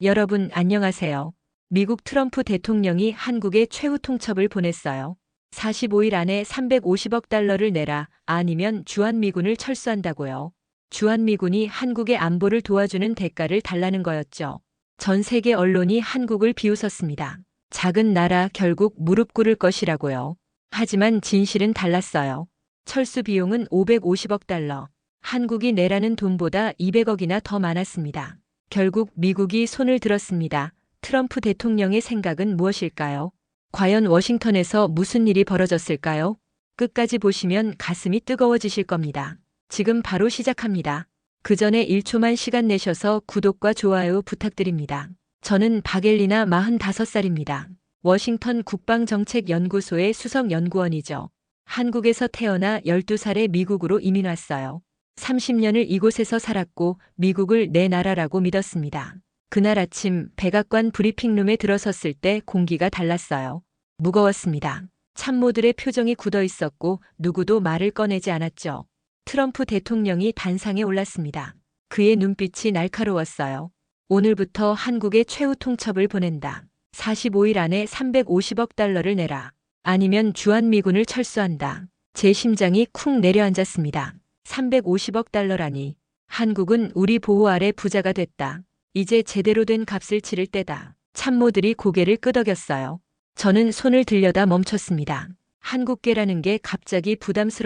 여러분 안녕하세요. 미국 트럼프 대통령이 한국에 최후 통첩을 보냈어요. 45일 안에 350억 달러를 내라, 아니면 주한미군을 철수한다고요. 주한미군이 한국의 안보를 도와주는 대가를 달라는 거였죠. 전 세계 언론이 한국을 비웃었습니다. 작은 나라 결국 무릎 꿇을 것이라고요. 하지만 진실은 달랐어요. 철수 비용은 550억 달러. 한국이 내라는 돈보다 200억이나 더 많았습니다. 결국 미국이 손을 들었습니다. 트럼프 대통령의 생각은 무엇일까요? 과연 워싱턴에서 무슨 일이 벌어졌을까요? 끝까지 보시면 가슴이 뜨거워지실 겁니다. 지금 바로 시작합니다. 그 전에 1초만 시간 내셔서 구독과 좋아요 부탁드립니다. 저는 박엘리나 45살입니다. 워싱턴 국방정책연구소의 수석연구원이죠. 한국에서 태어나 12살에 미국으로 이민 왔어요. 30년을 이곳에서 살았고 미국을 내 나라라고 믿었습니다. 그날 아침 백악관 브리핑룸에 들어섰을 때 공기가 달랐어요. 무거웠습니다. 참모들의 표정이 굳어 있었고 누구도 말을 꺼내지 않았죠. 트럼프 대통령이 단상에 올랐습니다. 그의 눈빛이 날카로웠어요. 오늘부터 한국에 최후 통첩을 보낸다. 45일 안에 350억 달러를 내라. 아니면 주한미군을 철수한다. 제 심장이 쿵 내려앉았습니다. 350억 달러라니. 한국은 우리 보호 아래 부자가 됐다. 이제 제대로 된 값을 치를 때다. 참모들이 고개를 끄덕였어요. 저는 손을 들려다 멈췄습니다. 한국계라는 게 갑자기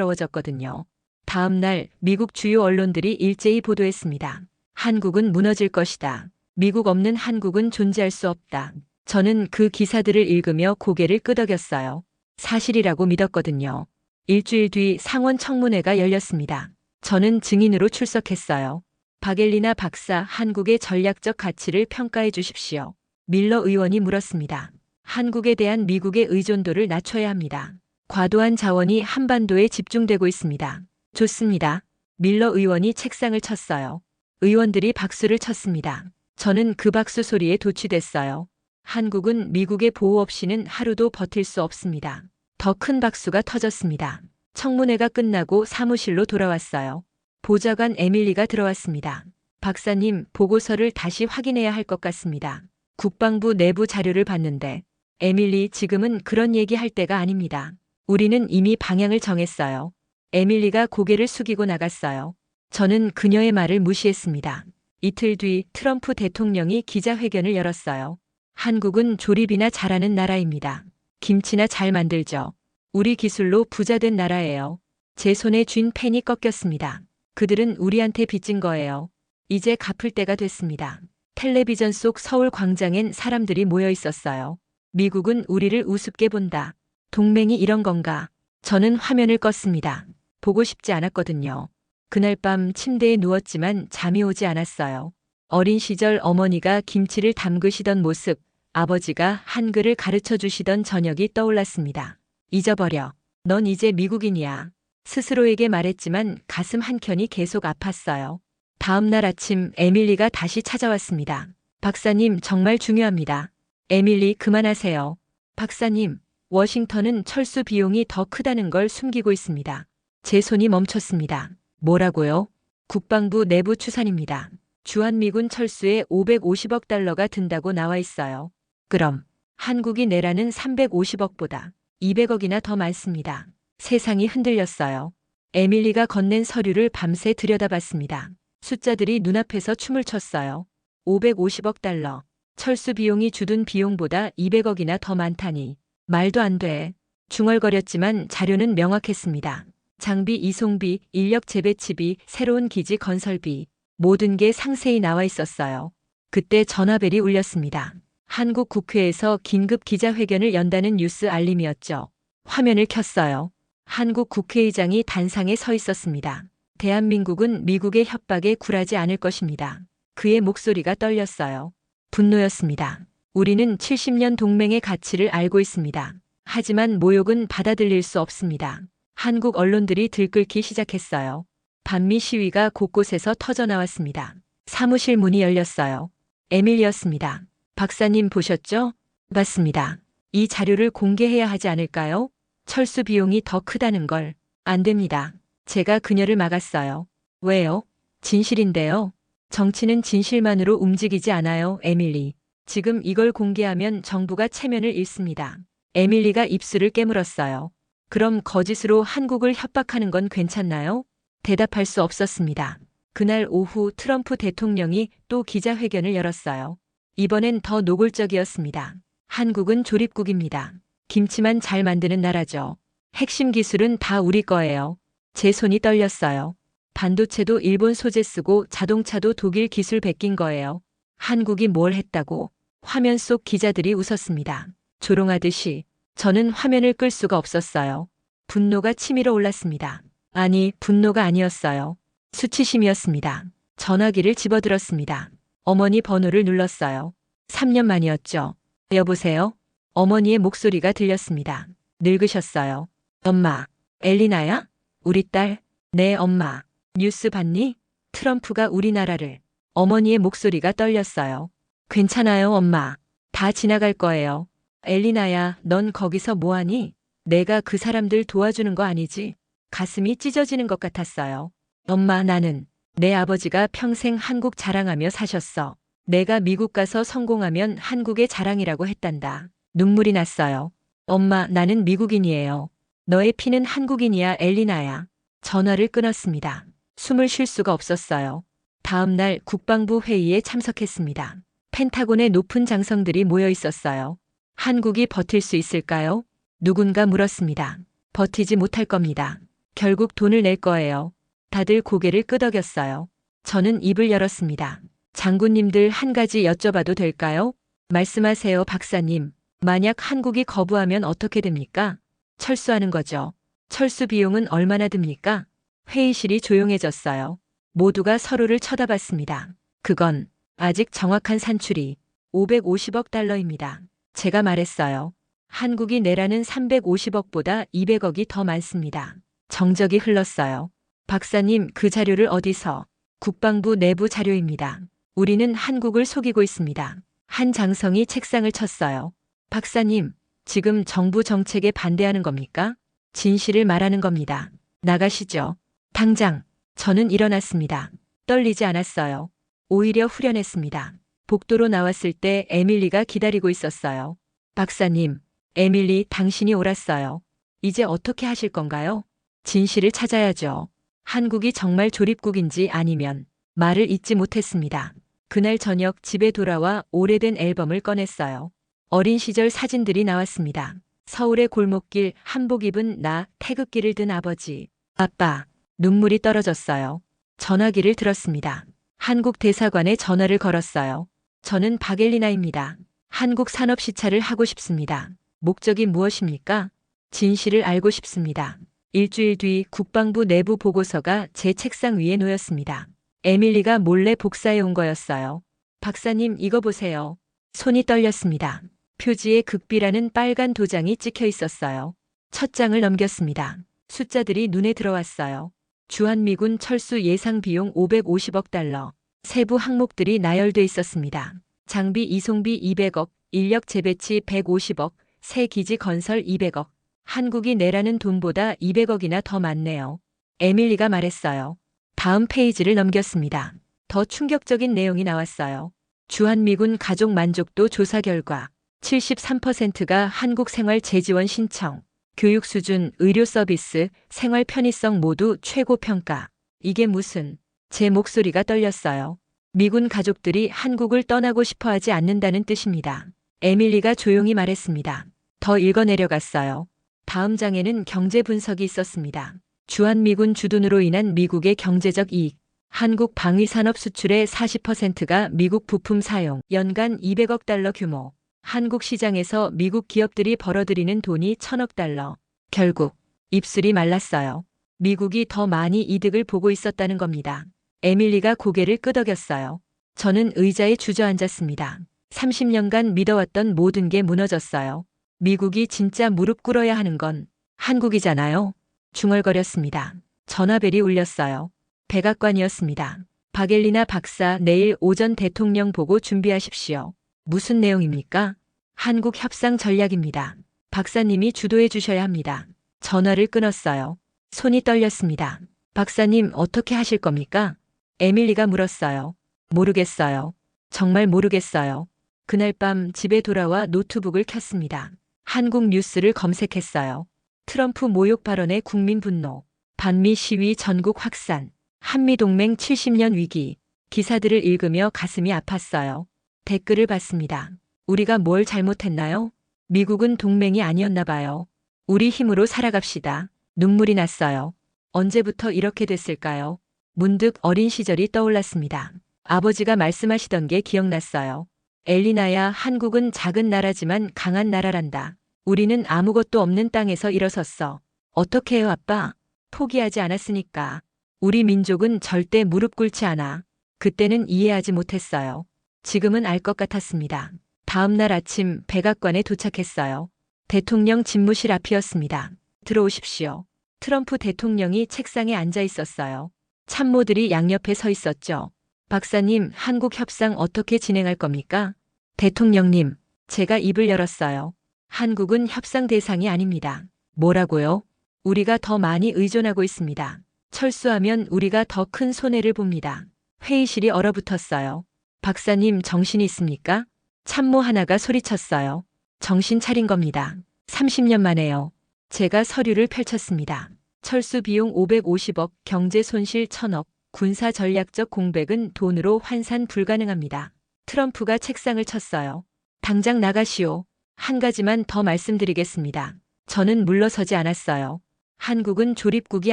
부담스러워졌거든요. 다음 날 미국 주요 언론들이 일제히 보도했습니다. 한국은 무너질 것이다. 미국 없는 한국은 존재할 수 없다. 저는 그 기사들을 읽으며 고개를 끄덕였어요. 사실이라고 믿었거든요. 일주일 뒤 상원 청문회가 열렸습니다. 저는 증인으로 출석했어요. 박엘리나 박사, 한국의 전략적 가치를 평가해 주십시오. 밀러 의원이 물었습니다. 한국에 대한 미국의 의존도를 낮춰야 합니다. 과도한 자원이 한반도에 집중되고 있습니다. 좋습니다. 밀러 의원이 책상을 쳤어요. 의원들이 박수를 쳤습니다. 저는 그 박수 소리에 도취됐어요. 한국은 미국의 보호 없이는 하루도 버틸 수 없습니다. 더 큰 박수가 터졌습니다. 청문회가 끝나고 사무실로 돌아왔어요. 보좌관 에밀리가 들어왔습니다. 박사님, 보고서를 다시 확인해야 할 것 같습니다. 국방부 내부 자료를 봤는데. 에밀리, 지금은 그런 얘기할 때가 아닙니다. 우리는 이미 방향을 정했어요. 에밀리가 고개를 숙이고 나갔어요. 저는 그녀의 말을 무시했습니다. 이틀 뒤 트럼프 대통령이 기자회견을 열었어요. 한국은 조립이나 잘하는 나라입니다. 김치나 잘 만들죠. 우리 기술로 부자된 나라예요. 제 손에 쥔 펜이 꺾였습니다. 그들은 우리한테 빚진 거예요. 이제 갚을 때가 됐습니다. 텔레비전 속 서울 광장엔 사람들이 모여 있었어요. 미국은 우리를 우습게 본다. 동맹이 이런 건가? 저는 화면을 껐습니다. 보고 싶지 않았거든요. 그날 밤 침대에 누웠지만 잠이 오지 않았어요. 어린 시절 어머니가 김치를 담그시던 모습, 아버지가 한글을 가르쳐 주시던 저녁이 떠올랐습니다. 잊어버려. 넌 이제 미국인이야. 스스로에게 말했지만 가슴 한켠이 계속 아팠어요. 다음 날 아침 에밀리가 다시 찾아왔습니다. 박사님, 정말 중요합니다. 에밀리, 그만하세요. 박사님, 워싱턴은 철수 비용이 더 크다는 걸 숨기고 있습니다. 제 손이 멈췄습니다. 뭐라고요? 국방부 내부 추산입니다. 주한미군 철수에 550억 달러가 든다고 나와 있어요. 그럼 한국이 내라는 350억보다 200억이나 더 많습니다. 세상이 흔들렸어요. 에밀리가 건넨 서류를 밤새 들여다봤습니다. 숫자들이 눈앞에서 춤을 췄어요. 550억 달러. 철수 비용이 주둔 비용보다 200억이나 더 많다니. 말도 안 돼. 중얼거렸지만 자료는 명확했습니다. 장비 이송비, 인력 재배치비, 새로운 기지 건설비. 모든 게 상세히 나와 있었어요. 그때 전화벨이 울렸습니다. 한국 국회에서 긴급 기자회견을 연다는 뉴스 알림이었죠. 화면을 켰어요. 한국 국회의장이 단상에 서 있었습니다. 대한민국은 미국의 협박에 굴하지 않을 것입니다. 그의 목소리가 떨렸어요. 분노였습니다. 우리는 70년 동맹의 가치를 알고 있습니다. 하지만 모욕은 받아들일 수 없습니다. 한국 언론들이 들끓기 시작했어요. 반미 시위가 곳곳에서 터져나왔습니다. 사무실 문이 열렸어요. 에밀리였습니다. 박사님 보셨죠? 맞습니다. 이 자료를 공개해야 하지 않을까요? 철수 비용이 더 크다는 걸. 안 됩니다. 제가 그녀를 막았어요. 왜요? 진실인데요. 정치는 진실만으로 움직이지 않아요, 에밀리. 지금 이걸 공개하면 정부가 체면을 잃습니다. 에밀리가 입술을 깨물었어요. 그럼 거짓으로 한국을 협박하는 건 괜찮나요? 대답할 수 없었습니다. 그날 오후 트럼프 대통령이 또 기자회견을 열었어요. 이번엔 더 노골적이었습니다. 한국은 조립국입니다. 김치만 잘 만드는 나라죠. 핵심 기술은 다 우리 거예요. 제 손이 떨렸어요. 반도체도 일본 소재 쓰고 자동차도 독일 기술 베낀 거예요. 한국이 뭘 했다고? 화면 속 기자들이 웃었습니다. 조롱하듯이. 저는 화면을 끌 수가 없었어요. 분노가 치밀어 올랐습니다. 아니, 분노가 아니었어요. 수치심이었습니다. 전화기를 집어들었습니다. 어머니 번호를 눌렀어요. 3년 만이었죠. 여보세요? 어머니의 목소리가 들렸습니다. 늙으셨어요. 엄마, 엘리나야? 우리 딸? 네, 엄마. 뉴스 봤니? 트럼프가 우리나라를. 어머니의 목소리가 떨렸어요. 괜찮아요, 엄마. 다 지나갈 거예요. 엘리나야, 넌 거기서 뭐하니? 내가 그 사람들 도와주는 거 아니지? 가슴이 찢어지는 것 같았어요. 엄마, 나는 내 아버지가 평생 한국 자랑하며 사셨어. 내가 미국 가서 성공하면 한국의 자랑이라고 했단다. 눈물이 났어요. 엄마, 나는 미국인이에요. 너의 피는 한국인이야, 엘리나야. 전화를 끊었습니다. 숨을 쉴 수가 없었어요. 다음 날 국방부 회의에 참석했습니다. 펜타곤의 높은 장성들이 모여 있었어요. 한국이 버틸 수 있을까요? 누군가 물었습니다. 버티지 못할 겁니다. 결국 돈을 낼 거예요. 다들 고개를 끄덕였어요. 저는 입을 열었습니다. 장군님들 한 가지 여쭤봐도 될까요? 말씀하세요, 박사님. 만약 한국이 거부하면 어떻게 됩니까? 철수하는 거죠. 철수 비용은 얼마나 듭니까? 회의실이 조용해졌어요. 모두가 서로를 쳐다봤습니다. 그건 아직 정확한 산출이 550억 달러입니다. 제가 말했어요. 한국이 내라는 350억보다 200억이 더 많습니다. 정적이 흘렀어요. 박사님, 그 자료를 어디서? 국방부 내부 자료입니다. 우리는 한국을 속이고 있습니다. 한 장성이 책상을 쳤어요. 박사님, 지금 정부 정책에 반대하는 겁니까? 진실을 말하는 겁니다. 나가시죠. 당장. 저는 일어났습니다. 떨리지 않았어요. 오히려 후련했습니다. 복도로 나왔을 때 에밀리가 기다리고 있었어요. 박사님, 에밀리, 당신이 옳았어요. 이제 어떻게 하실 건가요? 진실을 찾아야죠. 한국이 정말 조립국인지 아니면. 말을 잇지 못했습니다. 그날 저녁 집에 돌아와 오래된 앨범을 꺼냈어요. 어린 시절 사진들이 나왔습니다. 서울의 골목길, 한복 입은 나, 태극기를 든 아버지. 아빠. 눈물이 떨어졌어요. 전화기를 들었습니다. 한국 대사관에 전화를 걸었어요. 저는 박엘리나입니다. 한국 산업 시찰을 하고 싶습니다. 목적이 무엇입니까? 진실을 알고 싶습니다. 일주일 뒤 국방부 내부 보고서가 제 책상 위에 놓였습니다. 에밀리가 몰래 복사해 온 거였어요. 박사님, 이거 보세요. 손이 떨렸습니다. 표지에 극비라는 빨간 도장이 찍혀 있었어요. 첫 장을 넘겼습니다. 숫자들이 눈에 들어왔어요. 주한미군 철수 예상 비용 550억 달러. 세부 항목들이 나열돼 있었습니다. 장비 이송비 200억, 인력 재배치 150억, 새 기지 건설 200억. 한국이 내라는 돈보다 200억이나 더 많네요. 에밀리가 말했어요. 다음 페이지를 넘겼습니다. 더 충격적인 내용이 나왔어요. 주한미군 가족 만족도 조사 결과 73%가 한국 생활 재지원 신청, 교육 수준, 의료 서비스, 생활 편의성 모두 최고 평가. 이게 무슨? 제 목소리가 떨렸어요. 미군 가족들이 한국을 떠나고 싶어 하지 않는다는 뜻입니다. 에밀리가 조용히 말했습니다. 더 읽어내려갔어요. 다음 장에는 경제 분석이 있었습니다. 주한미군 주둔으로 인한 미국의 경제적 이익. 한국 방위산업 수출의 40%가 미국 부품 사용, 연간 200억 달러 규모. 한국 시장에서 미국 기업들이 벌어들이는 돈이 1000억 달러. 결국 입술이 말랐어요. 미국이 더 많이 이득을 보고 있었다는 겁니다. 에밀리가 고개를 끄덕였어요. 저는 의자에 주저앉았습니다. 30년간 믿어왔던 모든 게 무너졌어요. 미국이 진짜 무릎 꿇어야 하는 건 한국이잖아요. 중얼거렸습니다. 전화벨이 울렸어요. 백악관이었습니다. 박엘리나 박사, 내일 오전 대통령 보고 준비하십시오. 무슨 내용입니까? 한국 협상 전략입니다. 박사님이 주도해 주셔야 합니다. 전화를 끊었어요. 손이 떨렸습니다. 박사님, 어떻게 하실 겁니까? 에밀리가 물었어요. 모르겠어요. 정말 모르겠어요. 그날 밤 집에 돌아와 노트북을 켰습니다. 한국 뉴스를 검색했어요. 트럼프 모욕 발언에 국민 분노, 반미 시위 전국 확산, 한미동맹 70년 위기. 기사들을 읽으며 가슴이 아팠어요. 댓글을 봤습니다. 우리가 뭘 잘못했나요? 미국은 동맹이 아니었나 봐요. 우리 힘으로 살아갑시다. 눈물이 났어요. 언제부터 이렇게 됐을까요? 문득 어린 시절이 떠올랐습니다. 아버지가 말씀하시던 게 기억났어요. 엘리나야, 한국은 작은 나라지만 강한 나라란다. 우리는 아무것도 없는 땅에서 일어섰어. 어떻게 해요, 아빠? 포기하지 않았으니까. 우리 민족은 절대 무릎 꿇지 않아. 그때는 이해하지 못했어요. 지금은 알 것 같았습니다. 다음 날 아침 백악관에 도착했어요. 대통령 집무실 앞이었습니다. 들어오십시오. 트럼프 대통령이 책상에 앉아 있었어요. 참모들이 양옆에 서 있었죠. 박사님, 한국 협상 어떻게 진행할 겁니까? 대통령님, 제가 입을 열었어요. 한국은 협상 대상이 아닙니다. 뭐라고요? 우리가 더 많이 의존하고 있습니다. 철수하면 우리가 더 큰 손해를 봅니다. 회의실이 얼어붙었어요. 박사님, 정신이 있습니까? 참모 하나가 소리쳤어요. 정신 차린 겁니다. 30년 만에요. 제가 서류를 펼쳤습니다. 철수 비용 550억, 경제 손실 1000억, 군사 전략적 공백은 돈으로 환산 불가능합니다. 트럼프가 책상을 쳤어요. 당장 나가시오. 한 가지만 더 말씀드리겠습니다. 저는 물러서지 않았어요. 한국은 조립국이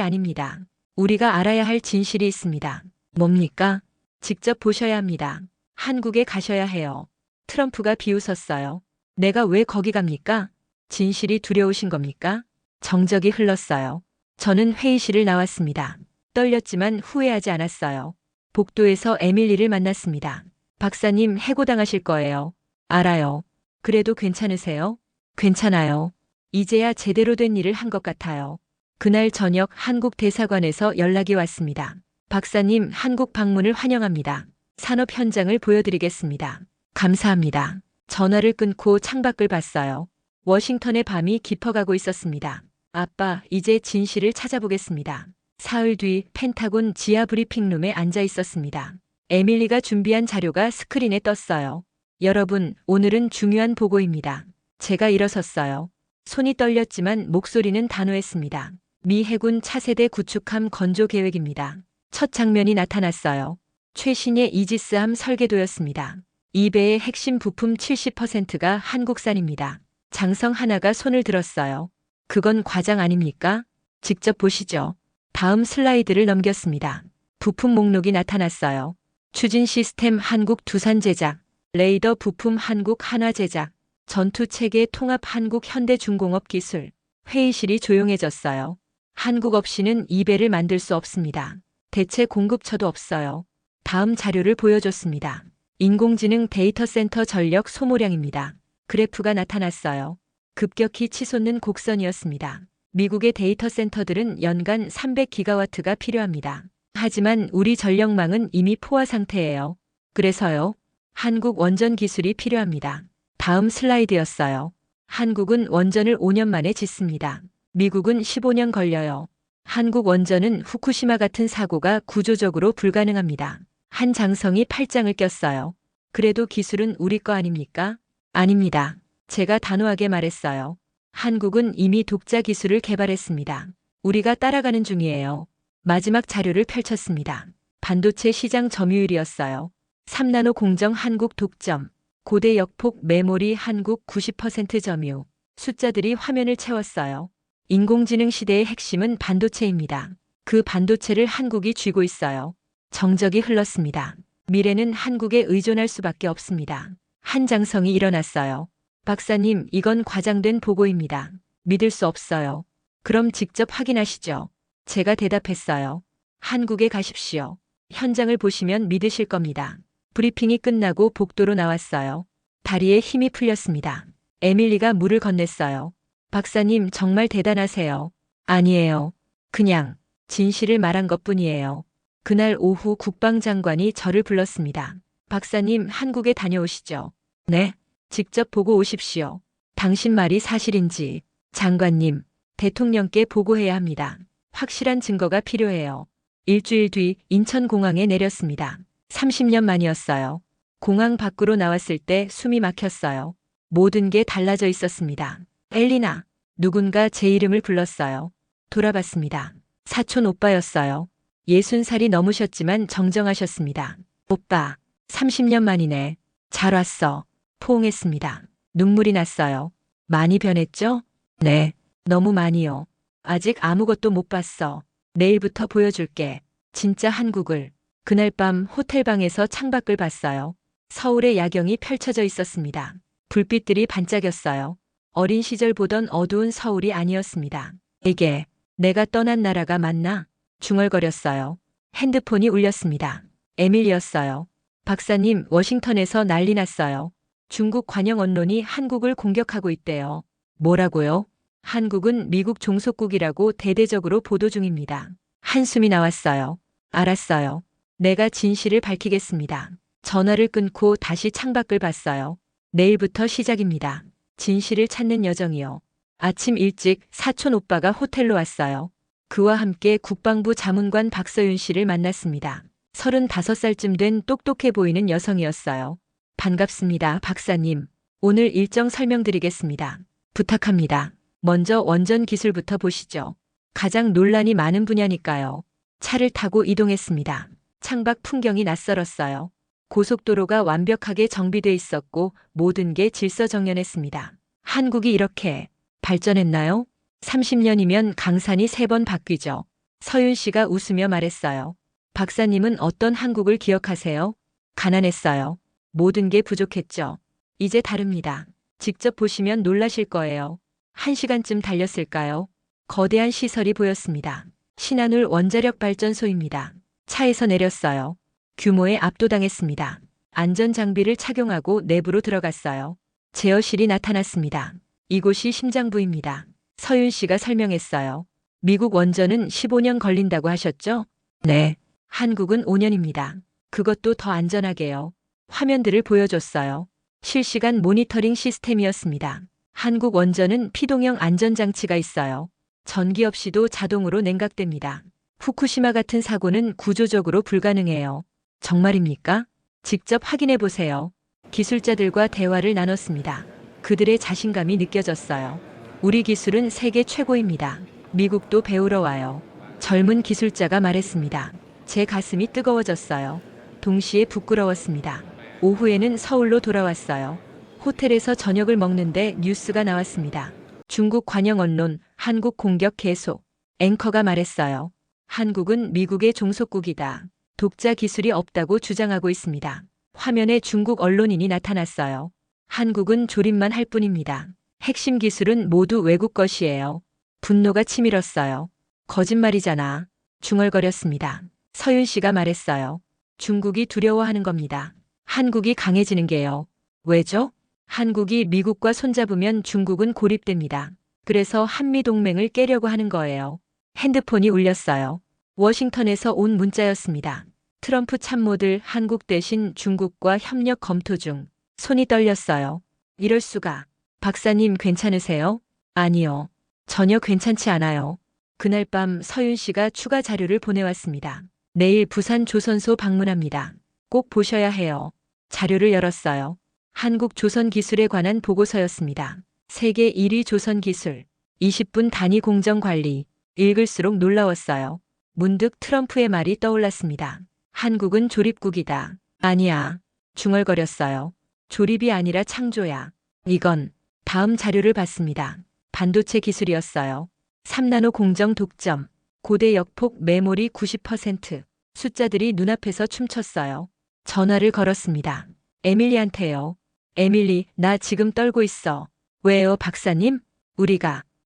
아닙니다. 우리가 알아야 할 진실이 있습니다. 뭡니까? 직접 보셔야 합니다. 한국에 가셔야 해요. 트럼프가 비웃었어요. 내가 왜 거기 갑니까? 진실이 두려우신 겁니까? 정적이 흘렀어요. 저는 회의실을 나왔습니다. 떨렸지만 후회하지 않았어요. 복도에서 에밀리를 만났습니다. 박사님, 해고당하실 거예요. 알아요. 그래도 괜찮으세요? 괜찮아요. 이제야 제대로 된 일을 한 것 같아요. 그날 저녁 한국 대사관에서 연락이 왔습니다. 박사님, 한국 방문을 환영합니다. 산업 현장을 보여드리겠습니다. 감사합니다. 전화를 끊고 창밖을 봤어요. 워싱턴의 밤이 깊어가고 있었습니다. 아빠, 이제 진실을 찾아보겠습니다. 사흘 뒤 펜타곤 지하 브리핑룸에 앉아 있었습니다. 에밀리가 준비한 자료가 스크린에 떴어요. 여러분, 오늘은 중요한 보고입니다. 제가 일어섰어요. 손이 떨렸지만 목소리는 단호했습니다. 미 해군 차세대 구축함 건조 계획입니다. 첫 장면이 나타났어요. 최신의 이지스함 설계도였습니다. 이 배의 핵심 부품 70%가 한국산입니다. 장성 하나가 손을 들었어요. 그건 과장 아닙니까? 직접 보시죠. 다음 슬라이드를 넘겼습니다. 부품 목록이 나타났어요. 추진 시스템 한국 두산 제작, 레이더 부품 한국 한화 제작, 전투 체계 통합 한국 현대중공업 기술. 회의실이 조용해졌어요. 한국 없이는 이 배를 만들 수 없습니다. 대체 공급처도 없어요. 다음 자료를 보여줬습니다. 인공지능 데이터 센터 전력 소모량입니다. 그래프가 나타났어요. 급격히 치솟는 곡선이었습니다. 미국의 데이터 센터들은 연간 300기가와트가 필요합니다. 하지만 우리 전력망은 이미 포화 상태예요. 그래서요. 한국 원전 기술이 필요합니다. 다음 슬라이드였어요. 한국은 원전을 5년 만에 짓습니다. 미국은 15년 걸려요. 한국 원전은 후쿠시마 같은 사고가 구조적으로 불가능합니다. 한 장성이 팔짱을 꼈어요. 그래도 기술은 우리 거 아닙니까? 아닙니다. 제가 단호하게 말했어요. 한국은 이미 독자 기술을 개발했습니다. 우리가 따라가는 중이에요. 마지막 자료를 펼쳤습니다. 반도체 시장 점유율이었어요. 3나노 공정 한국 독점, 고대 역폭 메모리 한국 90% 점유. 숫자들이 화면을 채웠어요. 인공지능 시대의 핵심은 반도체입니다. 그 반도체를 한국이 쥐고 있어요. 정적이 흘렀습니다. 미래는 한국에 의존할 수밖에 없습니다. 한 장성이 일어났어요. 박사님, 이건 과장된 보고입니다. 믿을 수 없어요. 그럼 직접 확인하시죠. 제가 대답했어요. 한국에 가십시오. 현장을 보시면 믿으실 겁니다. 브리핑이 끝나고 복도로 나왔어요. 다리에 힘이 풀렸습니다. 에밀리가 물을 건넸어요. 박사님, 정말 대단하세요. 아니에요. 그냥 진실을 말한 것뿐이에요. 그날 오후 국방장관이 저를 불렀습니다. 박사님, 한국에 다녀오시죠. 네. 직접 보고 오십시오. 당신 말이 사실인지. 장관님, 대통령께 보고해야 합니다. 확실한 증거가 필요해요. 일주일 뒤 인천공항에 내렸습니다. 30년 만이었어요. 공항 밖으로 나왔을 때 숨이 막혔어요. 모든 게 달라져 있었습니다. 엘리나. 누군가 제 이름을 불렀어요. 돌아봤습니다. 사촌 오빠였어요. 60살이 넘으셨지만 정정하셨습니다. 오빠, 30년 만이네. 잘 왔어. 포옹했습니다. 눈물이 났어요. 많이 변했죠? 네, 너무 많이요. 아직 아무것도 못 봤어. 내일부터 보여줄게. 진짜 한국을. 그날 밤 호텔방에서 창밖을 봤어요. 서울의 야경이 펼쳐져 있었습니다. 불빛들이 반짝였어요. 어린 시절 보던 어두운 서울이 아니었습니다. 이게 내가 떠난 나라가 맞나? 중얼거렸어요. 핸드폰이 울렸습니다. 에밀이었어요. 박사님, 워싱턴에서 난리 났어요. 중국 관영 언론이 한국을 공격하고 있대요. 뭐라고요? 한국은 미국 종속국이라고 대대적으로 보도 중입니다. 한숨이 나왔어요. 알았어요. 내가 진실을 밝히겠습니다. 전화를 끊고 다시 창밖을 봤어요. 내일부터 시작입니다. 진실을 찾는 여정이요. 아침 일찍 사촌 오빠가 호텔로 왔어요. 그와 함께 국방부 자문관 박서윤 씨를 만났습니다. 35살쯤 된 똑똑해 보이는 여성이었어요. 반갑습니다, 박사님. 오늘 일정 설명드리겠습니다. 부탁합니다. 먼저 원전 기술부터 보시죠. 가장 논란이 많은 분야니까요. 차를 타고 이동했습니다. 창밖 풍경이 낯설었어요. 고속도로가 완벽하게 정비돼 있었고 모든 게 질서정연했습니다. 한국이 이렇게 발전했나요? 30년이면 강산이 3번 바뀌죠. 서윤 씨가 웃으며 말했어요. 박사님은 어떤 한국을 기억하세요? 가난했어요. 모든 게 부족했죠. 이제 다릅니다. 직접 보시면 놀라실 거예요. 1시간쯤 달렸을까요? 거대한 시설이 보였습니다. 신한울 원자력 발전소입니다. 차에서 내렸어요. 규모에 압도당했습니다. 안전장비를 착용하고 내부로 들어갔어요. 제어실이 나타났습니다. 이곳이 심장부입니다. 서윤 씨가 설명했어요. 미국 원전은 15년 걸린다고 하셨죠? 네. 한국은 5년입니다. 그것도 더 안전하게요. 화면들을 보여줬어요. 실시간 모니터링 시스템이었습니다. 한국 원전은 피동형 안전장치가 있어요. 전기 없이도 자동으로 냉각됩니다. 후쿠시마 같은 사고는 구조적으로 불가능해요. 정말입니까? 직접 확인해 보세요. 기술자들과 대화를 나눴습니다. 그들의 자신감이 느껴졌어요. 우리 기술은 세계 최고입니다. 미국도 배우러 와요. 젊은 기술자가 말했습니다. 제 가슴이 뜨거워졌어요. 동시에 부끄러웠습니다. 오후에는 서울로 돌아왔어요. 호텔에서 저녁을 먹는데 뉴스가 나왔습니다. 중국 관영 언론, 한국 공격 계속. 앵커가 말했어요. 한국은 미국의 종속국이다. 독자 기술이 없다고 주장하고 있습니다. 화면에 중국 언론인이 나타났어요. 한국은 조립만 할 뿐입니다. 핵심 기술은 모두 외국 것이에요. 분노가 치밀었어요. 거짓말이잖아. 중얼거렸습니다. 서윤 씨가 말했어요. 중국이 두려워하는 겁니다. 한국이 강해지는 게요. 왜죠? 한국이 미국과 손잡으면 중국은 고립됩니다. 그래서 한미동맹을 깨려고 하는 거예요. 핸드폰이 울렸어요. 워싱턴에서 온 문자였습니다. 트럼프 참모들 한국 대신 중국과 협력 검토 중. 손이 떨렸어요. 이럴 수가. 박사님 괜찮으세요? 아니요. 전혀 괜찮지 않아요. 그날 밤 서윤 씨가 추가 자료를 보내왔습니다. 내일 부산 조선소 방문합니다. 꼭 보셔야 해요. 자료를 열었어요. 한국 조선 기술에 관한 보고서였습니다. 세계 1위 조선 기술. 20분 단위 공정 관리. 읽을수록 놀라웠어요. 문득 트럼프의 말이 떠올랐습니다. 한국은 조립국이다. 아니야. 중얼거렸어요. 조립이 아니라 창조야. 이건 다음 자료를 봤습니다. 반도체 기술이었어요. 3나노 공정 독점. 고대 역폭 메모리 90%. 숫자들이 눈앞에서 춤췄어요. 전화를 걸었습니다. 에밀리한테요. 에밀리, 나 지금 떨고 있어. 왜요, 박사님?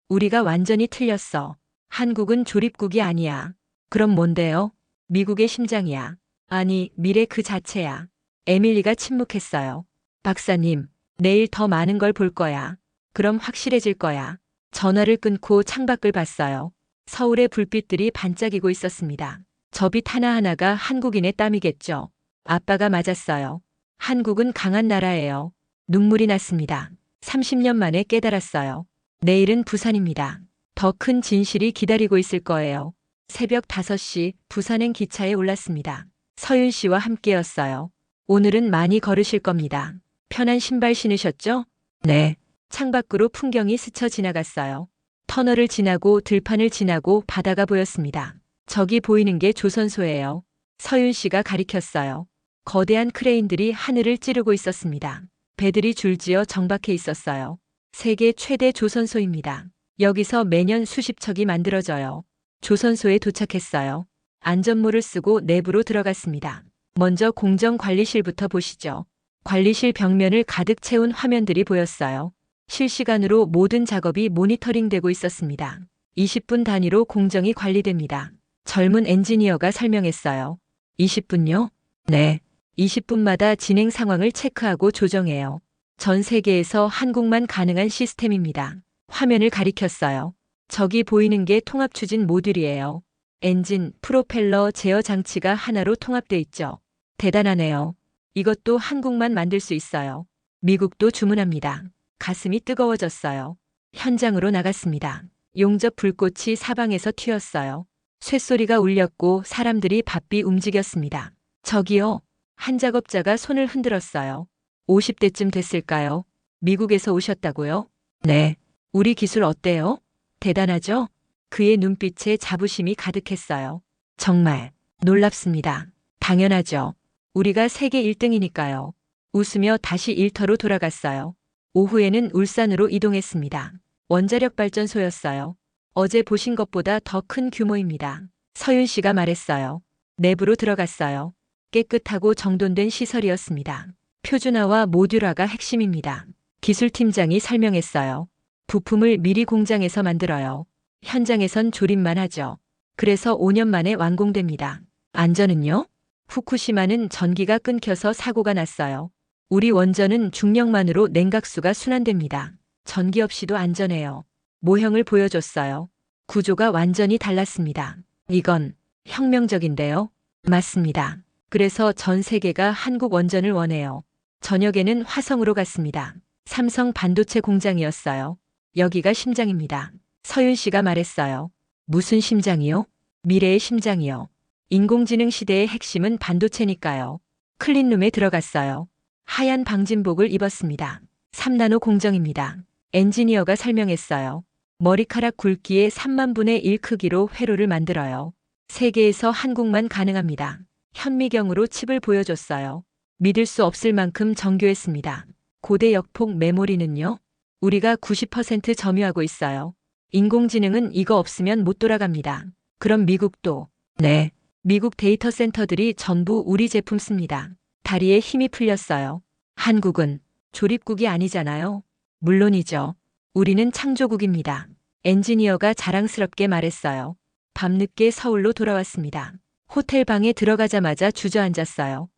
우리가 완전히 틀렸어. 한국은 조립국이 아니야. 그럼 뭔데요? 미국의 심장이야. 아니, 미래 그 자체야. 에밀리가 침묵했어요. 박사님, 내일 더 많은 걸 볼 거야. 그럼 확실해질 거야. 전화를 끊고 창밖을 봤어요. 서울의 불빛들이 반짝이고 있었습니다. 저 빛 하나하나가 한국인의 땀이겠죠. 아빠가 맞았어요. 한국은 강한 나라예요. 눈물이 났습니다. 30년 만에 깨달았어요. 내일은 부산입니다. 더 큰 진실이 기다리고 있을 거예요. 새벽 5시 부산행 기차에 올랐습니다. 서윤 씨와 함께였어요. 오늘은 많이 걸으실 겁니다. 편한 신발 신으셨죠? 네. 창밖으로 풍경이 스쳐 지나갔어요. 터널을 지나고 들판을 지나고 바다가 보였습니다. 저기 보이는 게 조선소예요. 서윤 씨가 가리켰어요. 거대한 크레인들이 하늘을 찌르고 있었습니다. 배들이 줄지어 정박해 있었어요. 세계 최대 조선소입니다. 여기서 매년 수십 척이 만들어져요. 조선소에 도착했어요. 안전모를 쓰고 내부로 들어갔습니다. 먼저 공정관리실부터 보시죠. 관리실 벽면을 가득 채운 화면들이 보였어요. 실시간으로 모든 작업이 모니터링되고 있었습니다. 20분 단위로 공정이 관리됩니다. 젊은 엔지니어가 설명했어요. 20분요? 네. 20분마다 진행 상황을 체크하고 조정해요. 전 세계에서 한국만 가능한 시스템입니다. 화면을 가리켰어요. 저기 보이는 게 통합추진 모듈이에요. 엔진, 프로펠러, 제어 장치가 하나로 통합돼 있죠. 대단하네요. 이것도 한국만 만들 수 있어요. 미국도 주문합니다. 가슴이 뜨거워졌어요. 현장으로 나갔습니다. 용접 불꽃이 사방에서 튀었어요. 쇳소리가 울렸고 사람들이 바삐 움직였습니다. 저기요. 한 작업자가 손을 흔들었어요. 50대쯤 됐을까요? 미국에서 오셨다고요? 네. 우리 기술 어때요? 대단하죠? 그의 눈빛에 자부심이 가득했어요. 정말 놀랍습니다. 당연하죠. 우리가 세계 1등이니까요. 웃으며 다시 일터로 돌아갔어요. 오후에는 울산으로 이동했습니다. 원자력 발전소였어요. 어제 보신 것보다 더 큰 규모입니다. 서윤 씨가 말했어요. 내부로 들어갔어요. 깨끗하고 정돈된 시설이었습니다. 표준화와 모듈화가 핵심입니다. 기술팀장이 설명했어요. 부품을 미리 공장에서 만들어요. 현장에선 조립만 하죠. 그래서 5년 만에 완공됩니다. 안전은요? 후쿠시마는 전기가 끊겨서 사고가 났어요. 우리 원전은 중력만으로 냉각수가 순환됩니다. 전기 없이도 안전해요. 모형을 보여줬어요. 구조가 완전히 달랐습니다. 이건 혁명적인데요? 맞습니다. 그래서 전 세계가 한국 원전을 원해요. 저녁에는 화성으로 갔습니다. 삼성 반도체 공장이었어요. 여기가 심장입니다. 서윤 씨가 말했어요. 무슨 심장이요? 미래의 심장이요. 인공지능 시대의 핵심은 반도체니까요. 클린룸에 들어갔어요. 하얀 방진복을 입었습니다. 3나노 공정입니다. 엔지니어가 설명했어요. 머리카락 굵기의 3만 분의 1 크기로 회로를 만들어요. 세계에서 한국만 가능합니다. 현미경으로 칩을 보여줬어요. 믿을 수 없을 만큼 정교했습니다. 고대 역폭 메모리는요? 우리가 90% 점유하고 있어요. 인공지능은 이거 없으면 못 돌아갑니다. 그럼 미국도? 네. 미국 데이터 센터들이 전부 우리 제품 씁니다. 다리에 힘이 풀렸어요. 한국은 조립국이 아니잖아요. 물론이죠. 우리는 창조국입니다. 엔지니어가 자랑스럽게 말했어요. 밤늦게 서울로 돌아왔습니다. 호텔 방에 들어가자마자 주저앉았어요.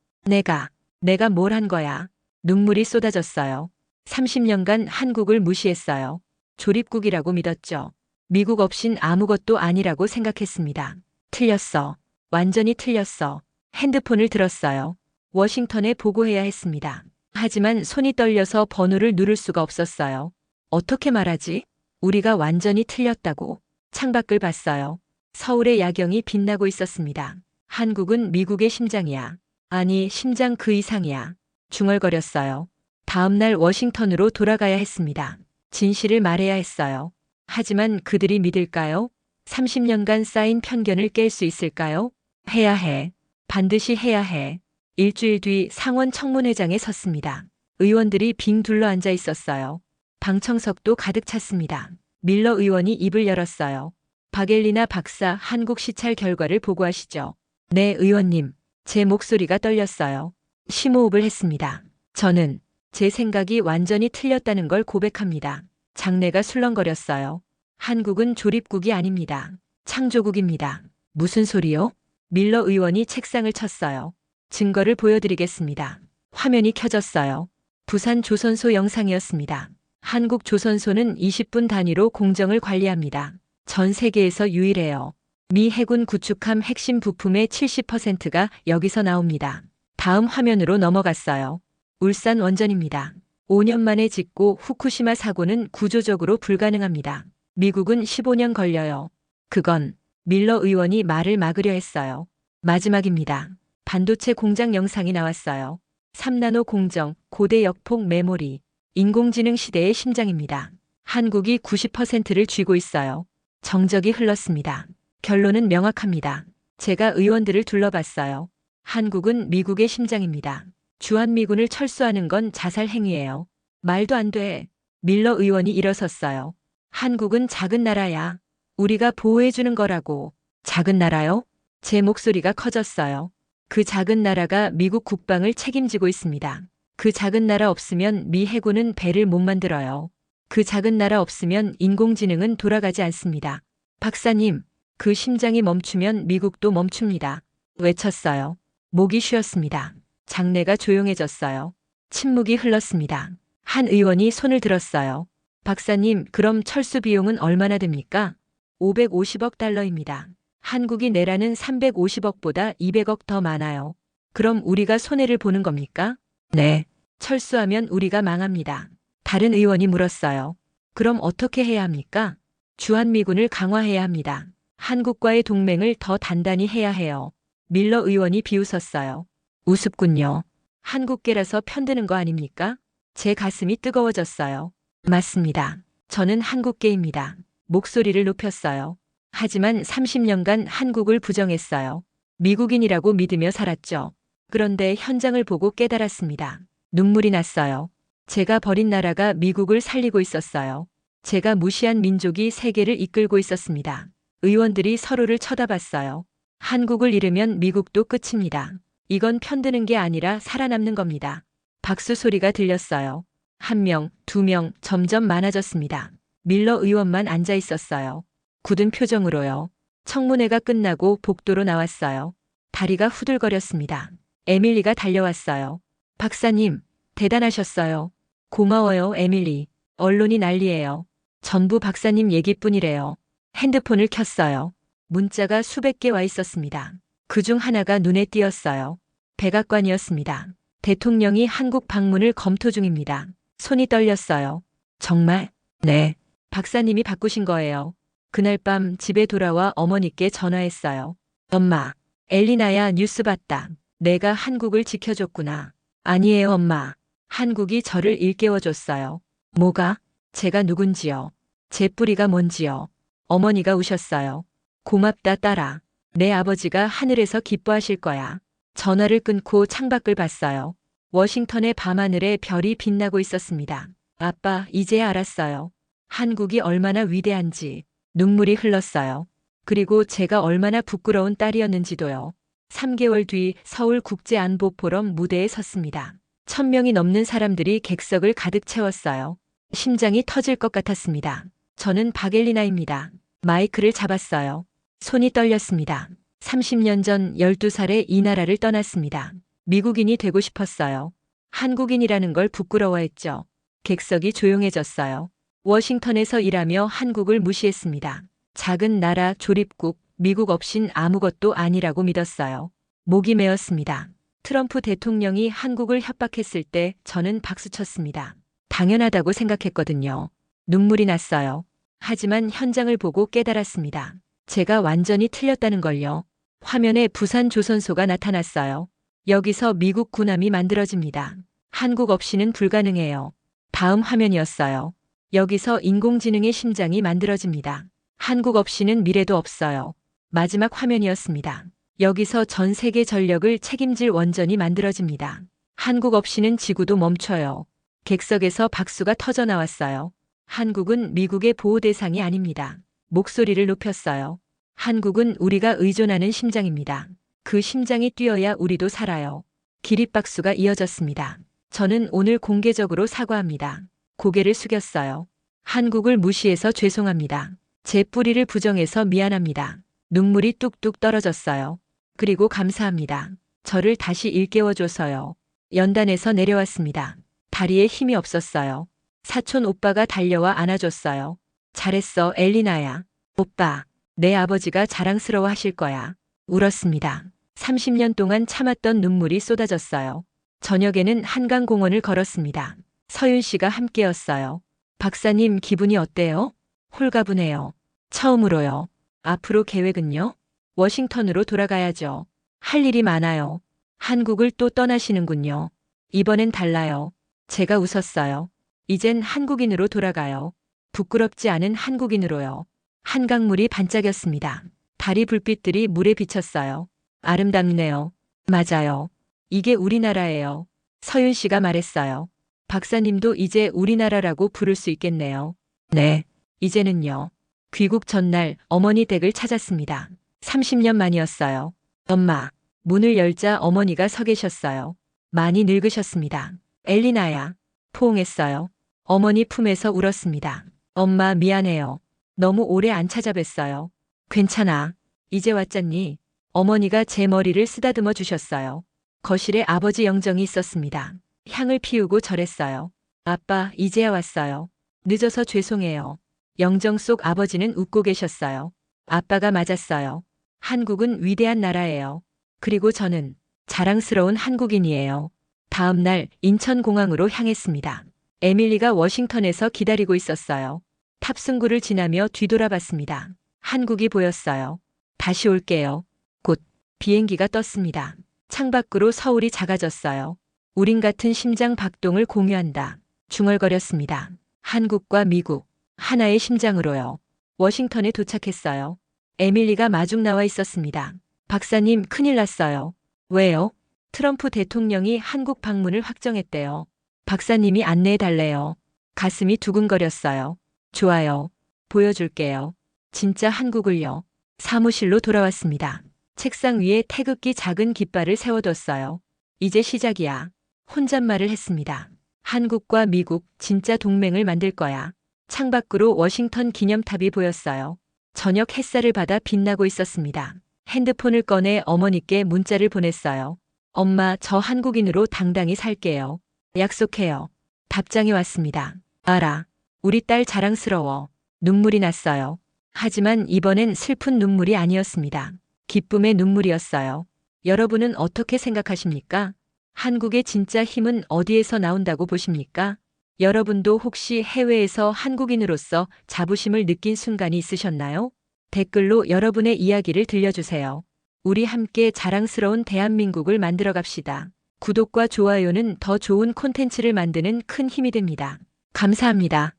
내가 뭘 한 거야? 눈물이 쏟아졌어요. 30년간 한국을 무시했어요. 조립국이라고 믿었죠. 미국 없인 아무것도 아니라고 생각했습니다. 틀렸어. 완전히 틀렸어. 핸드폰을 들었어요. 워싱턴에 보고해야 했습니다. 하지만 손이 떨려서 번호를 누를 수가 없었어요. 어떻게 말하지? 우리가 완전히 틀렸다고. 창밖을 봤어요. 서울의 야경이 빛나고 있었습니다. 한국은 미국의 심장이야. 아니, 심장 그 이상이야. 중얼거렸어요. 다음 날 워싱턴으로 돌아가야 했습니다. 진실을 말해야 했어요. 하지만 그들이 믿을까요? 30년간 쌓인 편견을 깰 수 있을까요? 해야 해. 반드시 해야 해. 일주일 뒤 상원 청문회장에 섰습니다. 의원들이 빙 둘러 앉아 있었어요. 방청석도 가득 찼습니다. 밀러 의원이 입을 열었어요. 박엘리나 박사 한국 시찰 결과를 보고하시죠. 네, 의원님. 제 목소리가 떨렸어요. 심호흡을 했습니다. 저는 제 생각이 완전히 틀렸다는 걸 고백합니다. 장내가 술렁거렸어요. 한국은 조립국이 아닙니다. 창조국입니다. 무슨 소리요? 밀러 의원이 책상을 쳤어요. 증거를 보여드리겠습니다. 화면이 켜졌어요. 부산 조선소 영상이었습니다. 한국 조선소는 20분 단위로 공정을 관리합니다. 전 세계에서 유일해요. 미 해군 구축함 핵심 부품의 70%가 여기서 나옵니다. 다음 화면으로 넘어갔어요. 울산 원전입니다. 5년 만에 짓고 후쿠시마 사고는 구조적으로 불가능합니다. 미국은 15년 걸려요. 그건 밀러 의원이 말을 막으려 했어요. 마지막입니다. 반도체 공장 영상이 나왔어요. 3나노 공정, 고대 역폭 메모리, 인공지능 시대의 심장입니다. 한국이 90%를 쥐고 있어요. 정적이 흘렀습니다. 결론은 명확합니다. 제가 의원들을 둘러봤어요. 한국은 미국의 심장입니다. 주한미군을 철수하는 건 자살 행위예요. 말도 안 돼. 밀러 의원이 일어섰어요. 한국은 작은 나라야. 우리가 보호해주는 거라고. 작은 나라요? 제 목소리가 커졌어요. 그 작은 나라가 미국 국방을 책임지고 있습니다. 그 작은 나라 없으면 미 해군은 배를 못 만들어요. 그 작은 나라 없으면 인공지능은 돌아가지 않습니다. 박사님, 그 심장이 멈추면 미국도 멈춥니다. 외쳤어요. 목이 쉬었습니다. 장내가 조용해졌어요. 침묵이 흘렀습니다. 한 의원이 손을 들었어요. 박사님, 그럼 철수 비용은 얼마나 됩니까? 550억 달러입니다. 한국이 내라는 350억보다 200억 더 많아요. 그럼 우리가 손해를 보는 겁니까? 네. 철수하면 우리가 망합니다. 다른 의원이 물었어요. 그럼 어떻게 해야 합니까? 주한미군을 강화해야 합니다. 한국과의 동맹을 더 단단히 해야 해요. 밀러 의원이 비웃었어요. 우습군요. 한국계라서 편드는 거 아닙니까? 제 가슴이 뜨거워졌어요. 맞습니다. 저는 한국계입니다. 목소리를 높였어요. 하지만 30년간 한국을 부정했어요. 미국인이라고 믿으며 살았죠. 그런데 현장을 보고 깨달았습니다. 눈물이 났어요. 제가 버린 나라가 미국을 살리고 있었어요. 제가 무시한 민족이 세계를 이끌고 있었습니다. 의원들이 서로를 쳐다봤어요. 한국을 잃으면 미국도 끝입니다. 이건 편드는 게 아니라 살아남는 겁니다. 박수 소리가 들렸어요. 1명, 2명, 점점 많아졌습니다. 밀러 의원만 앉아 있었어요. 굳은 표정으로요. 청문회가 끝나고 복도로 나왔어요. 다리가 후들거렸습니다. 에밀리가 달려왔어요. 박사님, 대단하셨어요. 고마워요, 에밀리. 언론이 난리예요. 전부 박사님 얘기뿐이래요. 핸드폰을 켰어요. 문자가 수백 개 와 있었습니다. 그중 하나가 눈에 띄었어요. 백악관이었습니다. 대통령이 한국 방문을 검토 중입니다. 손이 떨렸어요. 정말? 네. 박사님이 바꾸신 거예요. 그날 밤 집에 돌아와 어머니께 전화했어요. 엄마, 엘리나야 뉴스 봤다. 내가 한국을 지켜줬구나. 아니에요, 엄마. 한국이 저를 일깨워줬어요. 뭐가? 제가 누군지요. 제 뿌리가 뭔지요. 어머니가 우셨어요. 고맙다, 딸아. 내 아버지가 하늘에서 기뻐하실 거야. 전화를 끊고 창밖을 봤어요. 워싱턴의 밤하늘에 별이 빛나고 있었습니다. 아빠, 이제 알았어요. 한국이 얼마나 위대한지. 눈물이 흘렀어요. 그리고 제가 얼마나 부끄러운 딸이었는지도요. 3개월 뒤 서울국제안보포럼 무대에 섰습니다. 1000명이 넘는 사람들이 객석을 가득 채웠어요. 심장이 터질 것 같았습니다. 저는 박엘리나입니다. 마이크를 잡았어요. 손이 떨렸습니다. 30년 전 12살에 이 나라를 떠났습니다. 미국인이 되고 싶었어요. 한국인이라는 걸 부끄러워했죠. 객석이 조용해졌어요. 워싱턴에서 일하며 한국을 무시했습니다. 작은 나라 조립국, 미국 없인 아무것도 아니라고 믿었어요. 목이 메었습니다. 트럼프 대통령이 한국을 협박했을 때 저는 박수쳤습니다. 당연하다고 생각했거든요. 눈물이 났어요. 하지만 현장을 보고 깨달았습니다. 제가 완전히 틀렸다는 걸요. 화면에 부산 조선소가 나타났어요. 여기서 미국 군함이 만들어집니다. 한국 없이는 불가능해요. 다음 화면이었어요. 여기서 인공지능의 심장이 만들어집니다. 한국 없이는 미래도 없어요. 마지막 화면이었습니다. 여기서 전 세계 전력을 책임질 원전이 만들어집니다. 한국 없이는 지구도 멈춰요. 객석에서 박수가 터져 나왔어요. 한국은 미국의 보호 대상이 아닙니다. 목소리를 높였어요. 한국은 우리가 의존하는 심장입니다. 그 심장이 뛰어야 우리도 살아요. 기립박수가 이어졌습니다. 저는 오늘 공개적으로 사과합니다. 고개를 숙였어요. 한국을 무시해서 죄송합니다. 제 뿌리를 부정해서 미안합니다. 눈물이 뚝뚝 떨어졌어요. 그리고 감사합니다. 저를 다시 일깨워줘서요. 연단에서 내려왔습니다. 다리에 힘이 없었어요. 사촌 오빠가 달려와 안아줬어요. 잘했어, 엘리나야. 오빠, 내 아버지가 자랑스러워 하실 거야. 울었습니다. 30년 동안 참았던 눈물이 쏟아졌어요. 저녁에는 한강공원을 걸었습니다. 서윤 씨가 함께였어요. 박사님 기분이 어때요? 홀가분해요. 처음으로요. 앞으로 계획은요? 워싱턴으로 돌아가야죠. 할 일이 많아요. 한국을 또 떠나시는군요. 이번엔 달라요. 제가 웃었어요. 이젠 한국인으로 돌아가요. 부끄럽지 않은 한국인으로요. 한강물이 반짝였습니다. 달이 불빛들이 물에 비쳤어요. 아름답네요. 맞아요. 이게 우리나라예요. 서윤 씨가 말했어요. 박사님도 이제 우리나라라고 부를 수 있겠네요. 네. 이제는요. 귀국 전날 어머니 댁을 찾았습니다. 30년 만이었어요. 엄마. 문을 열자 어머니가 서 계셨어요. 많이 늙으셨습니다. 엘리나야. 포옹했어요. 어머니 품에서 울었습니다. 엄마 미안해요. 너무 오래 안 찾아뵀어요. 괜찮아. 이제 왔잖니. 어머니가 제 머리를 쓰다듬어 주셨어요. 거실에 아버지 영정이 있었습니다. 향을 피우고 절했어요. 아빠, 이제야 왔어요. 늦어서 죄송해요. 영정 속 아버지는 웃고 계셨어요. 아빠가 맞았어요. 한국은 위대한 나라예요. 그리고 저는 자랑스러운 한국인이에요. 다음 날 인천공항으로 향했습니다. 에밀리가 워싱턴에서 기다리고 있었어요. 탑승구를 지나며 뒤돌아봤습니다. 한국이 보였어요. 다시 올게요. 곧 비행기가 떴습니다. 창밖으로 서울이 작아졌어요. 우린 같은 심장 박동을 공유한다. 중얼거렸습니다. 한국과 미국, 하나의 심장으로요. 워싱턴에 도착했어요. 에밀리가 마중 나와 있었습니다. 박사님, 큰일 났어요. 왜요? 트럼프 대통령이 한국 방문을 확정했대요. 박사님이 안내해 달래요. 가슴이 두근거렸어요. 좋아요. 보여줄게요. 진짜 한국을요. 사무실로 돌아왔습니다. 책상 위에 태극기 작은 깃발을 세워뒀어요. 이제 시작이야. 혼잣말을 했습니다. 한국과 미국 진짜 동맹을 만들 거야. 창밖으로 워싱턴 기념탑이 보였어요. 저녁 햇살을 받아 빛나고 있었습니다. 핸드폰을 꺼내 어머니께 문자를 보냈어요. 엄마, 저 한국인으로 당당히 살게요. 약속해요. 답장이 왔습니다. 알아. 우리 딸 자랑스러워. 눈물이 났어요. 하지만 이번엔 슬픈 눈물이 아니었습니다. 기쁨의 눈물이었어요. 여러분은 어떻게 생각하십니까? 한국의 진짜 힘은 어디에서 나온다고 보십니까? 여러분도 혹시 해외에서 한국인으로서 자부심을 느낀 순간이 있으셨나요? 댓글로 여러분의 이야기를 들려주세요. 우리 함께 자랑스러운 대한민국을 만들어 갑시다. 구독과 좋아요는 더 좋은 콘텐츠를 만드는 큰 힘이 됩니다. 감사합니다.